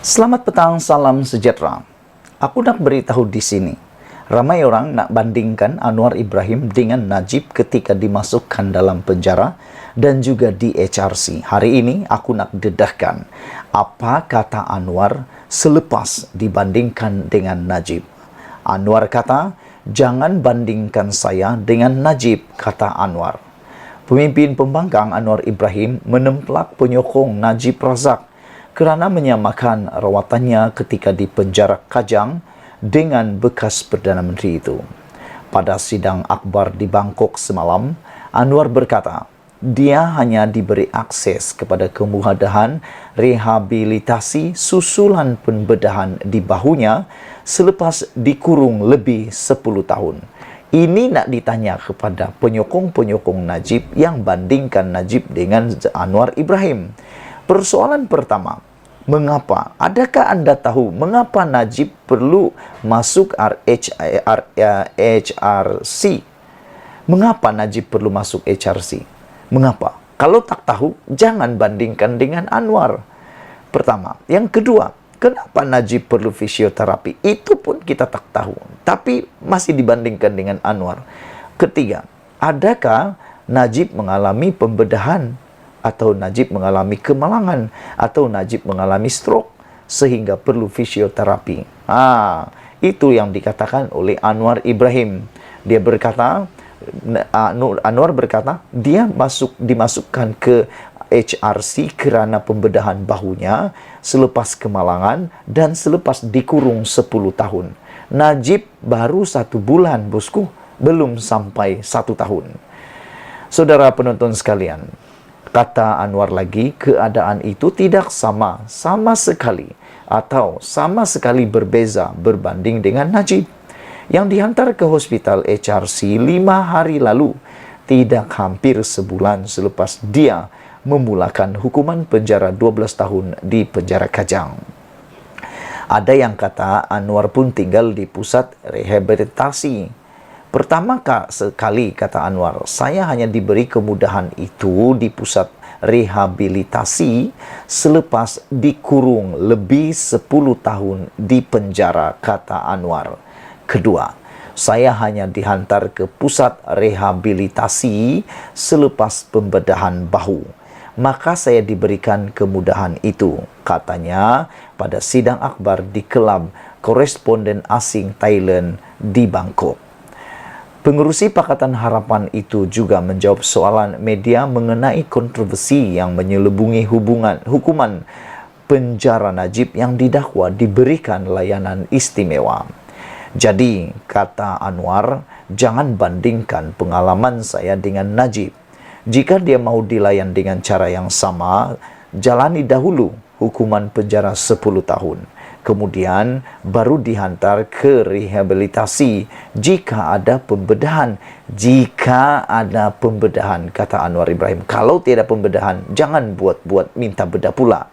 Selamat petang, salam sejahtera. Aku nak beritahu di sini. Ramai orang nak bandingkan Anwar Ibrahim dengan Najib ketika dimasukkan dalam penjara dan juga di HRC. Hari ini aku nak dedahkan apa kata Anwar selepas dibandingkan dengan Najib. Anwar kata, "Jangan bandingkan saya dengan Najib," kata Anwar. Pemimpin pembangkang Anwar Ibrahim menemplak penyokong Najib Razak kerana menyamakan rawatannya ketika di penjara Kajang dengan bekas Perdana Menteri itu. Pada sidang akbar di Bangkok semalam, Anwar berkata, dia hanya diberi akses kepada kemudahan rehabilitasi susulan pembedahan di bahunya selepas dikurung lebih 10 tahun. Ini nak ditanya kepada penyokong-penyokong Najib yang bandingkan Najib dengan Anwar Ibrahim. Persoalan pertama, mengapa? Adakah anda tahu mengapa Najib perlu masuk HRC? Mengapa Najib perlu masuk HRC? Mengapa? Kalau tak tahu, jangan bandingkan dengan Anwar. Pertama. Yang kedua, kenapa Najib perlu fisioterapi? Itu pun kita tak tahu. Tapi masih dibandingkan dengan Anwar. Ketiga, adakah Najib mengalami pembedahan? Atau Najib mengalami kemalangan, atau Najib mengalami stroke sehingga perlu fisioterapi. Itu yang dikatakan oleh Anwar Ibrahim. Dia berkata, Anwar berkata, dia dimasukkan ke HRC kerana pembedahan bahunya selepas kemalangan dan selepas dikurung 10 tahun. Najib baru 1 bulan, bosku, belum sampai 1 tahun. Saudara penonton sekalian, kata Anwar lagi, keadaan itu tidak sama sekali atau sama sekali berbeza berbanding dengan Najib yang dihantar ke hospital HRC 5 hari lalu, tidak hampir sebulan selepas dia memulakan hukuman penjara 12 tahun di penjara Kajang. Ada yang kata Anwar pun tinggal di pusat rehabilitasi. Pertama sekali, kata Anwar, saya hanya diberi kemudahan itu di pusat rehabilitasi selepas dikurung lebih 10 tahun di penjara, kata Anwar. Kedua, saya hanya dihantar ke pusat rehabilitasi selepas pembedahan bahu. Maka saya diberikan kemudahan itu, katanya pada sidang akbar di Kelab Koresponden Asing Thailand di Bangkok. Pengurusi Pakatan Harapan itu juga menjawab soalan media mengenai kontroversi yang menyelubungi hukuman penjara Najib yang didakwa diberikan layanan istimewa. Jadi, kata Anwar, jangan bandingkan pengalaman saya dengan Najib. Jika dia mau dilayan dengan cara yang sama, jalani dahulu hukuman penjara 10 tahun. Kemudian baru dihantar ke rehabilitasi jika ada pembedahan. Jika ada pembedahan, kata Anwar Ibrahim. Kalau tiada pembedahan, jangan buat-buat minta bedah pula.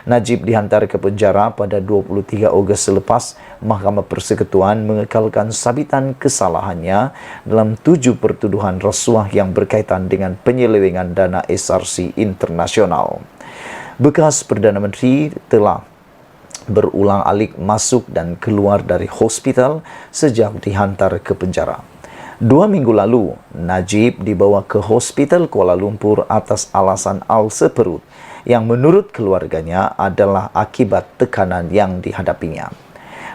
Najib dihantar ke penjara pada 23 Ogos selepas Mahkamah Persekutuan mengekalkan sabitan kesalahannya dalam 7 pertuduhan rasuah yang berkaitan dengan penyelewengan dana SRC internasional. Bekas Perdana Menteri telah berulang-alik masuk dan keluar dari hospital sejak dihantar ke penjara. 2 minggu lalu, Najib dibawa ke hospital Kuala Lumpur atas alasan ulcer perut yang menurut keluarganya adalah akibat tekanan yang dihadapinya.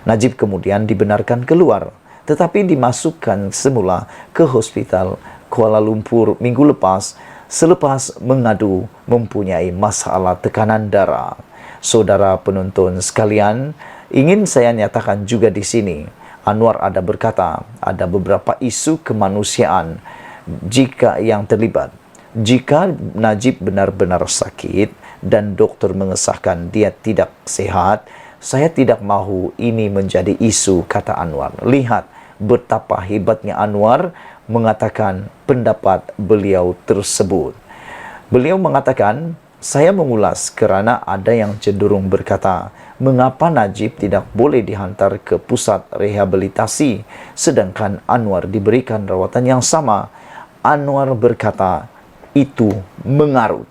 Najib kemudian dibenarkan keluar, tetapi dimasukkan semula ke hospital Kuala Lumpur minggu lepas selepas mengadu mempunyai masalah tekanan darah. Saudara penonton sekalian, ingin saya nyatakan juga di sini, Anwar ada berkata, ada beberapa isu kemanusiaan jika yang terlibat. Jika Najib benar-benar sakit dan doktor mengesahkan dia tidak sehat, saya tidak mahu ini menjadi isu, kata Anwar. Lihat betapa hebatnya Anwar mengatakan pendapat beliau tersebut. Beliau mengatakan, saya mengulas kerana ada yang cenderung berkata, mengapa Najib tidak boleh dihantar ke pusat rehabilitasi sedangkan Anwar diberikan rawatan yang sama. Anwar berkata, itu mengarut.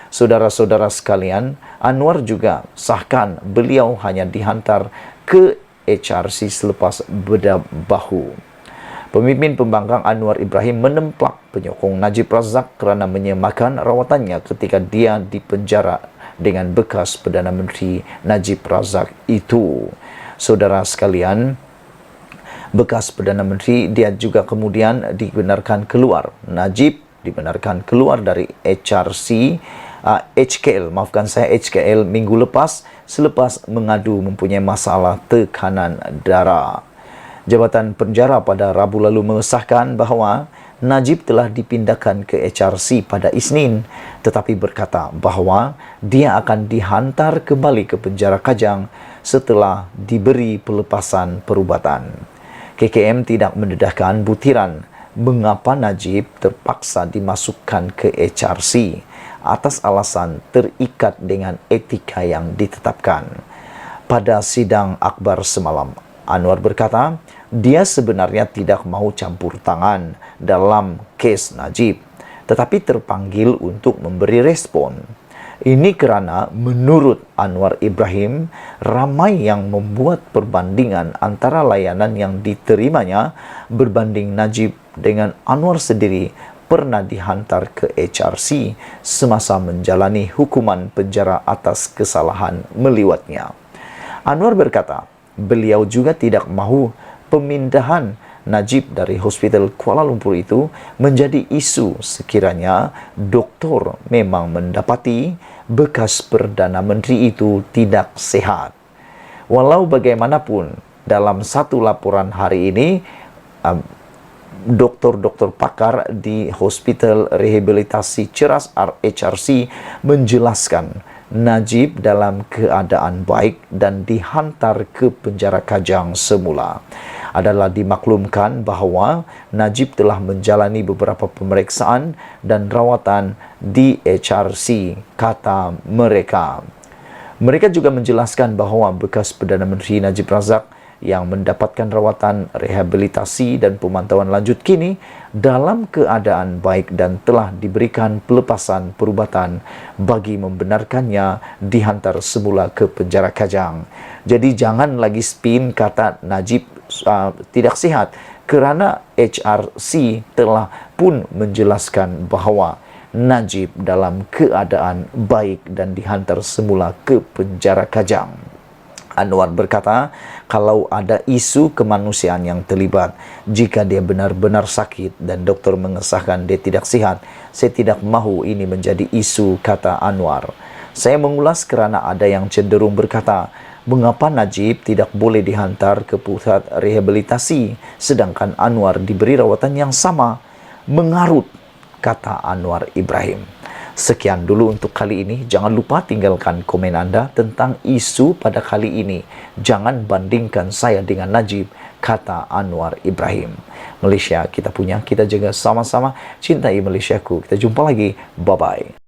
Saudara-saudara sekalian, Anwar juga sahkan beliau hanya dihantar ke HRC selepas bedah bahu. Pemimpin pembangkang Anwar Ibrahim menemplak penyokong Najib Razak kerana menyemakan rawatannya ketika dia dipenjara dengan bekas Perdana Menteri Najib Razak itu. Saudara sekalian, bekas Perdana Menteri dia juga kemudian dibenarkan keluar. Najib dibenarkan keluar dari HKL minggu lepas selepas mengadu mempunyai masalah tekanan darah. Jabatan Penjara pada Rabu lalu mengesahkan bahawa Najib telah dipindahkan ke HRC pada Isnin, tetapi berkata bahawa dia akan dihantar kembali ke penjara Kajang setelah diberi pelepasan perubatan. KKM tidak mendedahkan butiran mengapa Najib terpaksa dimasukkan ke HRC atas alasan terikat dengan etika yang ditetapkan. Pada sidang akbar semalam, Anwar berkata, dia sebenarnya tidak mahu campur tangan dalam kes Najib, tetapi terpanggil untuk memberi respon. Ini kerana menurut Anwar Ibrahim, ramai yang membuat perbandingan antara layanan yang diterimanya berbanding Najib dengan Anwar sendiri pernah dihantar ke HRC semasa menjalani hukuman penjara atas kesalahan meliwatnya. Anwar berkata, beliau juga tidak mahu pemindahan Najib dari Hospital Kuala Lumpur itu menjadi isu sekiranya doktor memang mendapati bekas Perdana Menteri itu tidak sehat. Walau bagaimanapun, dalam satu laporan hari ini, doktor-doktor pakar di Hospital Rehabilitasi Ceras HRC menjelaskan Najib dalam keadaan baik dan dihantar ke penjara Kajang semula. Adalah dimaklumkan bahawa Najib telah menjalani beberapa pemeriksaan dan rawatan di HRC, kata mereka. Mereka juga menjelaskan bahawa bekas Perdana Menteri Najib Razak yang mendapatkan rawatan rehabilitasi dan pemantauan lanjut kini dalam keadaan baik dan telah diberikan pelepasan perubatan bagi membenarkannya dihantar semula ke penjara Kajang. Jadi jangan lagi spin kata Najib tidak sihat, kerana HRC telah pun menjelaskan bahawa Najib dalam keadaan baik dan dihantar semula ke penjara Kajang. Anwar berkata, kalau ada isu kemanusiaan yang terlibat, jika dia benar-benar sakit dan doktor mengesahkan dia tidak sihat, saya tidak mahu ini menjadi isu, kata Anwar. Saya mengulas kerana ada yang cenderung berkata, mengapa Najib tidak boleh dihantar ke pusat rehabilitasi sedangkan Anwar diberi rawatan yang sama? Mengarut, kata Anwar Ibrahim. Sekian dulu untuk kali ini. Jangan lupa tinggalkan komen anda tentang isu pada kali ini. Jangan bandingkan saya dengan Najib, kata Anwar Ibrahim. Malaysia kita punya, kita jaga sama-sama. Cintai Malaysiaku. Kita jumpa lagi. Bye-bye.